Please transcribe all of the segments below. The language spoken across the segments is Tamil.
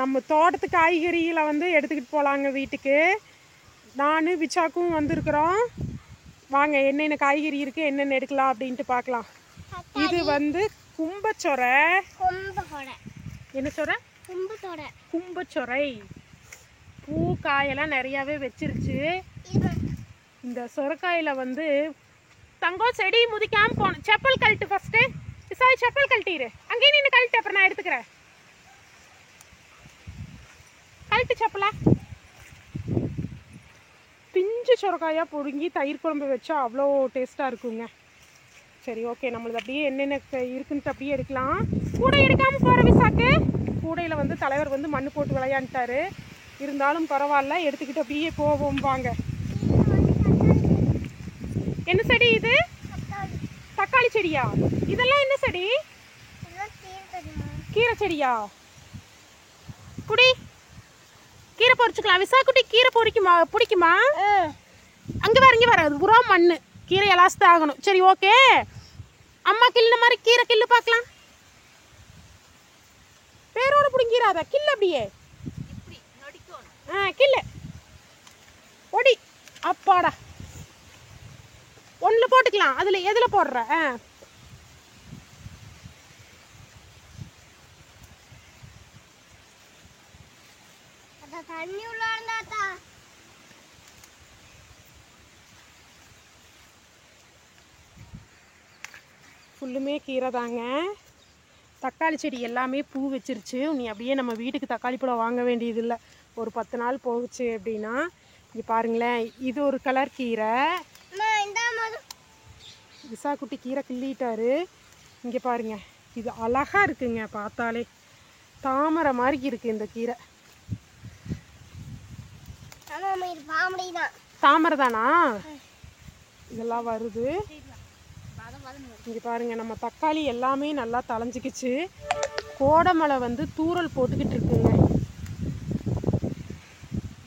நம்ம தோட்டத்து காய்கறிகளை வந்து எடுத்துக்கிட்டு போகலாங்க வீட்டுக்கு. நான் விசாக்கும் வந்திருக்கிறோம். வாங்க என்னென்ன காய்கறி இருக்குது என்னென்ன எடுக்கலாம் அப்படின்ட்டு பார்க்கலாம். இது வந்து கும்பச்சொரை. என்ன சொரை? கும்பச்சொரை. பூ காயெல்லாம் நிறையாவே வச்சிருச்சு. இந்த சொரைக்காயில் வந்து தங்கம் செடி முதிக்காமல் போகணும். செப்பல் கழட்டு ஃபஸ்ட்டு. விசாய் செப்பல் கழட்டிடு. அங்கேயே நின்று கழட்டு, அப்புறம் நான் எடுத்துக்கிறேன். கழட்டு செப்பலா. பிஞ்சு சொரக்காயாக பிடுங்கி தயிர் குழம்பு வச்சா அவ்வளோ டேஸ்ட்டாக இருக்குங்க. சரி ஓகே, நம்மளுக்கு அப்படியே என்னென்ன இருக்குன்ட்டு அப்படியே எடுக்கலாம். கூடை எடுக்காமல் போகிற விசாக்கு. கூடையில் வந்து தலைவர் வந்து மண் போட்டு விளையாண்டுட்டாரு. இருந்தாலும் பரவாயில்ல, எடுத்துக்கிட்டு அப்படியே போவோம் வாங்க. என்ன செடி இது? தக்காளி செடியா? இதெல்லாம் என்ன செடி? கீரை செடியா? குடி, கீரை பொறிச்சுக்கலாம். விசாக்குட்டி கீரை பொறிக்குமா? பிடிக்குமா? அங்கே வர, இங்கே வர, அது புறா மண். கீரை எலாஸ்தான் ஆகணும். சரி ஓகே, அம்மா கிள்ள மாதிரி கீரை கில்லு பார்க்கலாம். பேரோட பிடிங்கிறாத, கில்ல அப்படியே. கில்லு ஒடி. அப்பாடா, ஒன்றில் போட்டுக்கலாம். அதில் எதில் போடுற? ஃபுல்லுமே கீரை தாங்க. தக்காளி செடி எல்லாமே பூ வச்சிருச்சு. நீ அப்படியே நம்ம வீட்டுக்கு தக்காளி பழம் வாங்க வேண்டியதில்லை. ஒரு 10 நாள் போகுச்சு அப்படின்னா. இங்கே பாருங்களேன், இது ஒரு கலர் கீரை. விசாக்குட்டி கீரை கிள்ளிட்டாரு. இங்கே பாருங்க, இது அழகா இருக்குங்க. பார்த்தாலே தாமரை மாதிரி இருக்கு இந்த கீரை. தாமரை தானா? இதெல்லாம் வருது. இங்கே பாருங்க, நம்ம தக்காளி எல்லாமே நல்லா தளைஞ்சிக்கிச்சு. கோடமலை வந்து தூறல் போட்டுக்கிட்டு இருக்குங்க.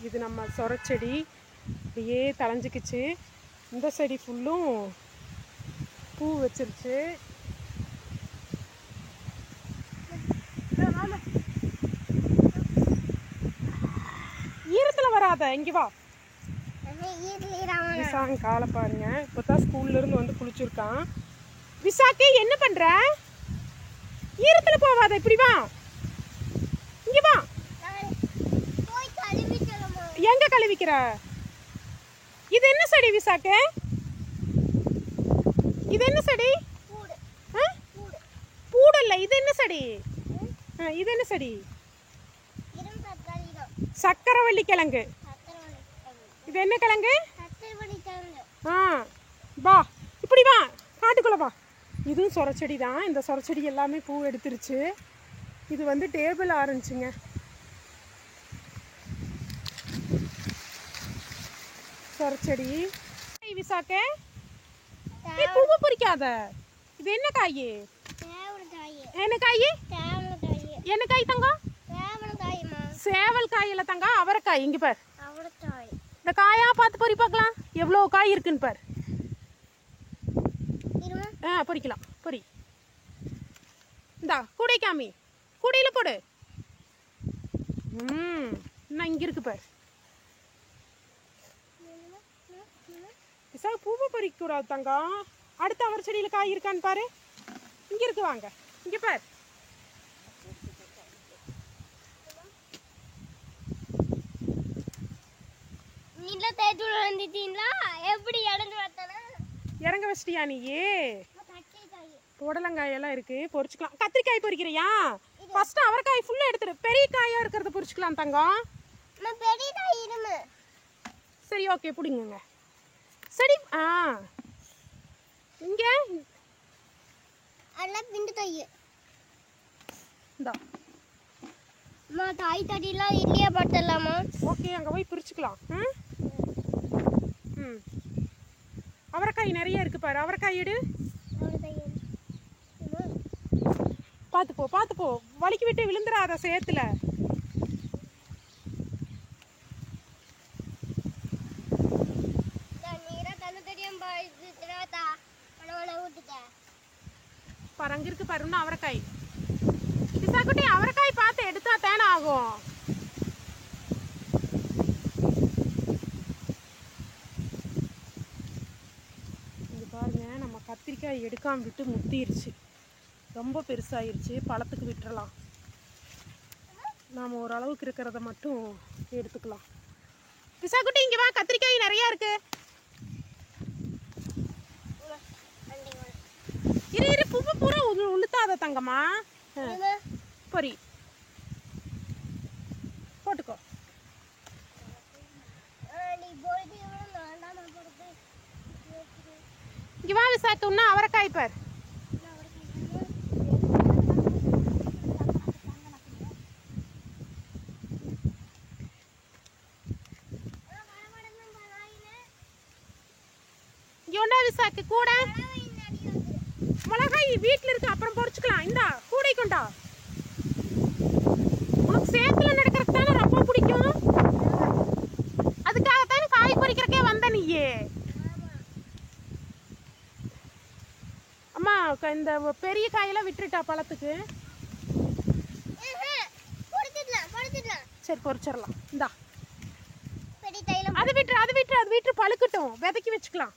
இது நம்ம சொரச்செடி அப்படியே தளைஞ்சிக்கிச்சு. இந்த செடி ஃபுல்லும் பூ வச்சிருச்சு. ஈரத்தில் வராத, இங்கே வா. விசாங்க காலை பாருங்க, இப்போதான் ஸ்கூல்ல இருந்து வந்து குளிச்சிருக்கான். விசாக்கு என்ன பண்ற? ஈரத்தில் போவாத, இப்படி வா, இங்கே வா. எங்க கழுவிக்கிற? இது என்ன செடி விசாக்கு? இது என்ன செடி? பூடல்ல. இது என்ன செடி? இது என்ன செடி? சக்கரவள்ளி கிழங்கு. இது என்ன கிழங்கு? வா, இப்படி வா, காட்டுக்குள்ள வா. இதுவும் சொரச்செடி தான். இந்த சொரச்செடி எல்லாமே பூ எடுத்துருச்சு. இது வந்து டேபிள் ஆரஞ்சுங்க. சொரச்செடி. விசாக்கு பூவை பொறிக்காத. இது என்ன காய்? என்ன காய்? என்ன காய் தங்கம்? சேவல் காய் இல்ல தங்கம், அவரைக்காய். இங்க பார், இந்த காயா பார்த்து பொறி பார்க்கலாம். எவ்வளோ காய் இருக்குன்னு பார். பொறிக்கலாம், பொறி. இந்தா கூடை காமி, கூடையில போடு. இன்னும் இங்க இருக்கு பார். பூவை பறிக்க கூடாது தங்கம். அடுத்த அவர் செடியில காய் இருக்கான்னு பாரு. இங்க இருக்கு, வாங்க இங்க பாரு. இறங்க வச்சிட்டியா நீயே? புடலங்காயெல்லாம் இருக்கு, பொரிச்சுக்கலாம். கத்திரிக்காய் பொரிக்கிறியா? ஃபர்ஸ்ட் அவரைக்காய் ஃபுல்லா எடுத்துரு. பெரிய காயா இருக்கிறத பொரிச்சுக்கலாம் தங்கம். சரி ஓகே, பிடிங்க. சரி, இங்க தாய் தடிலாம் இல்லையா பட்டலாமா? ஓகே, அங்கே போய் பிரிச்சுக்கலாம். அவரைக்காய் நிறைய இருக்கு பாரு. அவரைக்காய் எடு. பார்த்து போ, பார்த்து போ, வலிக்கு விட்டு விழுந்துடாத சேத்துல. பாரு, அங்க இருக்கு பாரு. இன்னும் அவரைக்காய். விசாக்குட்டி அவரைக்காய் பார்த்து எடுத்தா தேனை ஆகும். பழுக்காம விட்டு முத்திருச்சு, ரொம்ப பெருசாயிருச்சு. பழத்துக்கு விட்டுறலாம். நாம் ஓரளவுக்கு இருக்கிறத மட்டும் எடுத்துக்கலாம். விசாக்குட்டி இங்கே வா, கத்திரிக்காய் நிறையா இருக்கு. இரு பூவை பூரா உளுத்தாத தங்கம்மா. பொரி போட்டுக்கோ. இங்கே வா விசாக்கு, இன்னும் அவரைக்காய் பார். இங்கே ஒன்றா விசாக்கு கூட மிளகாய் வீட்டில் இருக்கு, அப்புறம் பொரிச்சுக்கலாம். இந்தா கூடை கொண்டா. உனக்கு சேத்துல நடக்கிறது தானே ரொம்ப பிடிக்கும், அதுக்காகத்தானே காய் பறிக்கிறக்கே வந்த நீயே. அம்மா இந்த பெரிய காயெல்லாம் விட்டுட்டா பழத்துக்கு. சரி பொரிச்சிடலாம். இந்தா அது விட்டு பழுக்கட்டும், விதைக்கி வச்சுக்கலாம்.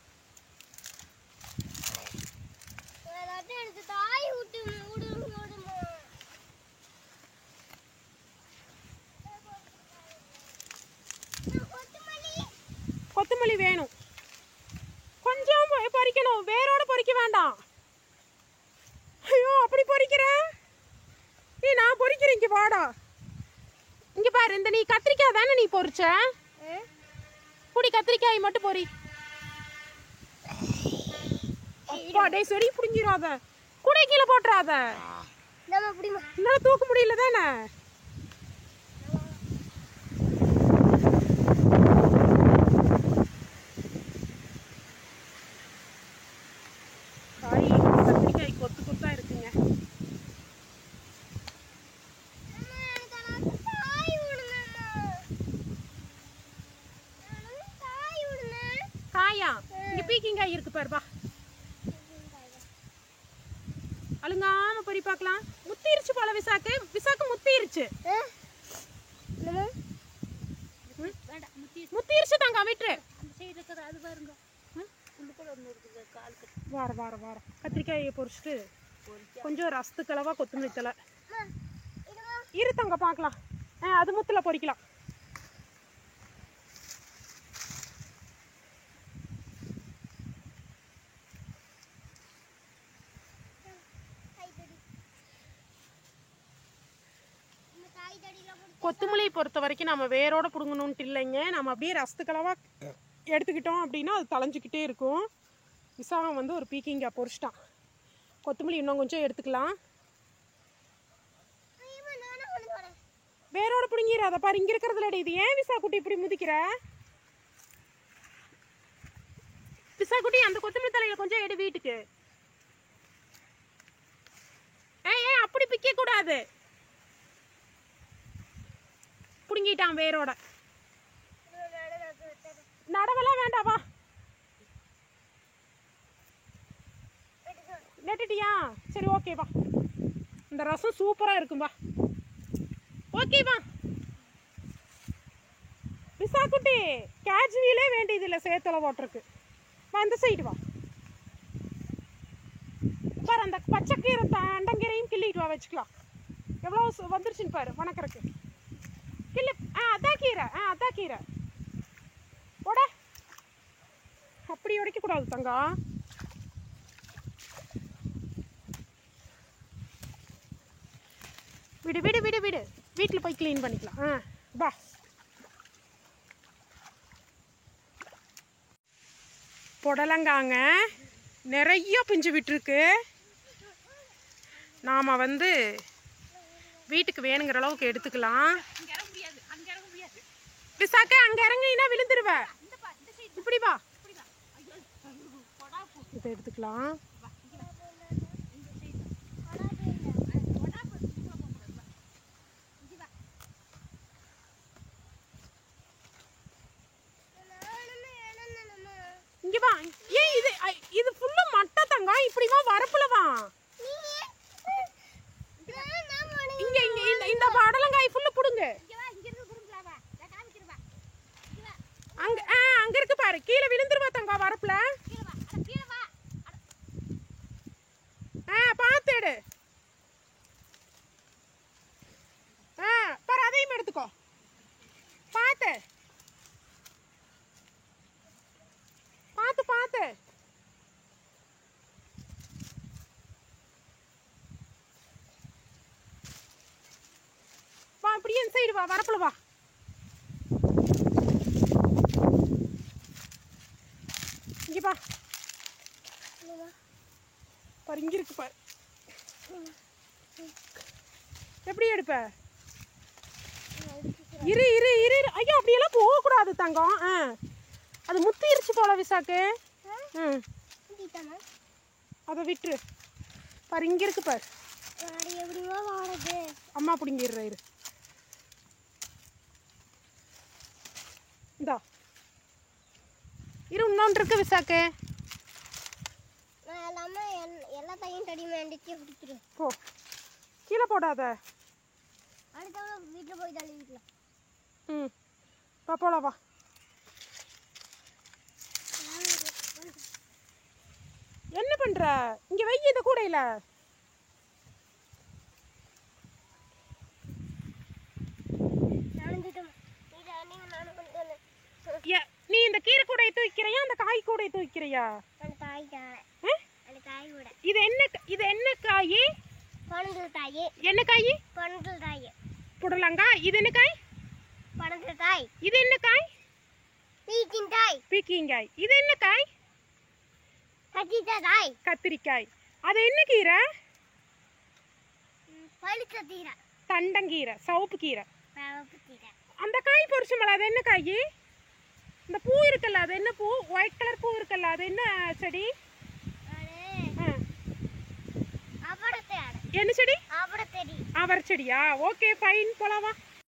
கொத்தமல்லி வேணும், கொஞ்சம் பறிக்கணும், வேரோட பறிக்க வேண்டாம். ஐயோ அப்படி பொறிக்கிறேன் நீ, நான் பொறிக்கிறேன். இங்கே வாடா, இங்கே பாரு. இந்த நீ கத்திரிக்காய் தானே நீ பொறிச்ச, குடி கத்திரிக்காய் மட்டும் பொறி. அப்பா டே சரி புடிஞ்சிராத, கூடை கீழே போட்டுறாத. என்னால தூக்க முடியல தானே. காய் கத்திரிக்காய் கொத்து கொத்தா இருக்குங்க. காயா இங்க பீக்கிங்காய் இருக்கு பாரு, வா. அழுங்காம பொறி பார்க்கலாம். முத்திருச்சு போல விசாக்கு, விசாக்கு முத்திருச்சு. முத்திருச்சு தாங்க விட்டுரு. வார கத்திரிக்காயை பொரிச்சுட்டு கொஞ்சம் ரசத்துக்கு அளவா கொத்தமல்லி தலை இரு தங்க பார்க்கலாம். அது முத்துல பொரிக்கலாம். கொத்தமல்லி பொறுத்த வரைக்கும் நம்ம வேரோட பிடுங்கணுன்ட்டு இல்லைங்க, நம்ம அப்படியே ரசத்துக்களவா எடுத்துக்கிட்டோம் அப்படின்னா அது தலைஞ்சிக்கிட்டே இருக்கும். விசாகம் வந்து ஒரு பீக்கிங்காய் பொரிச்சிட்டான். கொத்தமல்லி இன்னும் கொஞ்சம் எடுத்துக்கலாம். வேரோட பிடுங்கிடாத பாரு, இங்கே இருக்கிறதுல இது. ஏன் விசா குட்டி இப்படி முதிக்கிற? விசா குட்டி அந்த கொத்தமல்லி தலையில கொஞ்சம் எடு வீட்டுக்கு. ஏன் அப்படி பிக்க கூடாது, புடுங்கிட்டான் வேரோட. நடவெல்லாம் வேண்டாவா, நட்டுட்டியா? சரி ஓகேவா, இந்த ரசம் சூப்பரா இருக்கும்பா. ஓகேவா விசா குட்டி, கேஜுவிலே வேண்டியதில்லை சேத்தலை ஓட்டுறக்கு. வா இந்த சைடு வா பாரு, அந்த பச்சைக்கீரை அண்டங்கீரையும் கிள்ளிட்டு வா, வச்சுக்கலாம். எவ்வளோ வந்துருச்சுன்னு பாரு வணக்கறக்கு. கிள்ளு. அதான் கீரை, அதான் கீரை. உட அப்படி உடைக்க கூடாது தங்கம். விடு விடு விடு விடு, வீட்டில் போய் க்ளீன் பண்ணிக்கலாம். வா. புடலங்காங்க நிறைய பிஞ்சு விட்டுருக்கு. நாம் வந்து வீட்டுக்கு வேணுங்கிற அளவுக்கு எடுத்துக்கலாம். விசாக்க அங்கே இறங்கினா விழுந்துருவ. இப்படி வா, இதை எடுத்துக்கலாம். இங்க வா. ஏன் இது ஃபுல்லா மட்டை தங்கம், இப்படி வா, வரப்புல வா. இங்க இங்க இந்த படலங்காய் ஃபுல்லா புடுங்க. அங்க அங்க இருக்கு பாரு, கீழே விழுந்துருவா தங்கம் வரப்புல. அப்படியே இந்த சைடு வா, வரப்புல வா. இங்க பா பாரு, இங்க இருக்கு பாரு. எப்படி எடுப்ப? இரு இரு இரு இரு. ஐயோ அப்படியெல்லாம் போகக்கூடாது தங்கம். அது முத்திருச்சு போல விசாக்கு. அதை விட்டுரு பாரு, இங்க இருக்கு பாரு. அம்மா பிடிங்கிடுற இரு. இந்தா இரு, இன்னொன்று இருக்கு விசாக்கு. எல்லாத்தையும் தடி வேண்டிச்சு பிடிச்சிரு. போ, கீழே போடாத. அடுத்த வீட்டில் போய் தள்ளி வீட்டில். வா போலாம் வா. என்ன பண்ற? இங்க வை இந்த கூடையில. நீ இந்த கீரை கூடையை தூக்கிறியா, அந்த காய் கூடையை தூக்கிறியா? இது என்ன, இது என்ன காய்? பனங்கல்காய். என்ன காய்? பனங்கல்காய். புடலங்காய். இது என்ன காய்? பனங்கல்காய். இது என்ன காய்? பீக்கிங்காய். பீக்கிங்காய். இது என்ன காய்? கத்திரிக்காய். கத்திரிக்காய். அது என்ன கீரை? பழுத்த கீரை. தண்டங்கீரை, சவுப்பு கீரை. கீரை. அந்த காய் பொரிச்சுமல, அது என்ன காய்? இந்த பூ இருக்குல்ல, அது என்ன பூ? ஒயிட் கலர் பூ இருக்குல்ல, அது என்ன செடி? என்ன செடி? அவரை செடியா? ஓகே ஃபைன், போலாம் வா.